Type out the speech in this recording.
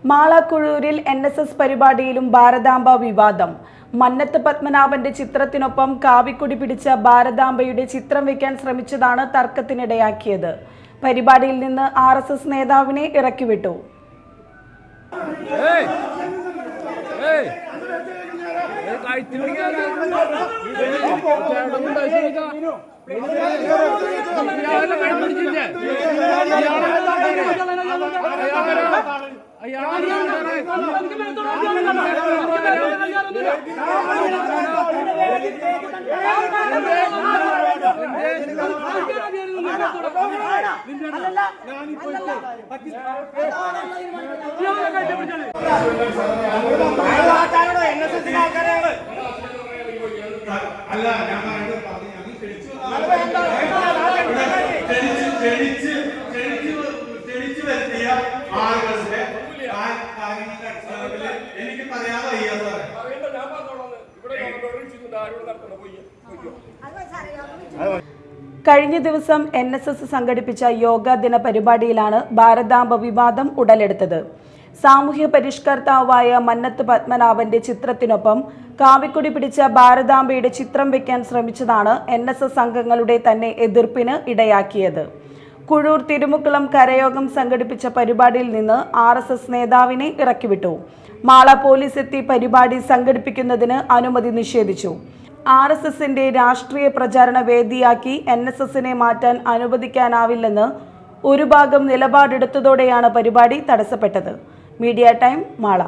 മാളക്കുഴൂരിൽ NSS പരിപാടിയിലും ഭാരതാംബ വിവാദം. മന്നത്ത് പത്മനാഭന്റെ ചിത്രത്തിനൊപ്പം കാവിക്കൊടി പിടിച്ച ഭാരതാംബയുടെ ചിത്രം വയ്ക്കാൻ ശ്രമിച്ചതാണ് തർക്കത്തിനിടയാക്കിയത്. പരിപാടിയിൽ നിന്ന് RSS നേതാവിനെ ഇറക്കിവിട്ടു. കഴിഞ്ഞ ദിവസം NSS സംഘടിപ്പിച്ച യോഗാ ദിന പരിപാടിയിലാണ് ഭാരതാംബ വിവാദം ഉടലെടുത്തത്. സാമൂഹ്യ പരിഷ്കർത്താവായ മന്നത്ത് പത്മനാഭന്റെ ചിത്രത്തിനൊപ്പം കാവിക്കൊടി പിടിച്ച ഭാരതാംബയുടെ ചിത്രം വയ്ക്കാൻ ശ്രമിച്ചതാണ് NSS അംഗങ്ങളുടെ തന്നെ എതിർപ്പിന് ഇടയാക്കിയത്. കുഴൂർ തിരുമുക്കുളം കരയോഗം സംഘടിപ്പിച്ച പരിപാടിയിൽ നിന്ന് RSS നേതാവിനെ ഇറക്കിവിട്ടു. മാള പോലീസ് എത്തി പരിപാടി സംഘടിപ്പിക്കുന്നതിന് അനുമതി നിഷേധിച്ചു. RSSന്റെ രാഷ്ട്രീയ പ്രചാരണ വേദിയാക്കി NSSനെ മാറ്റാൻ അനുവദിക്കാനാവില്ലെന്ന് ഒരു ഭാഗം നിലപാടെടുത്തതോടെയാണ് പരിപാടി തടസ്സപ്പെട്ടത്. Media time, Mala.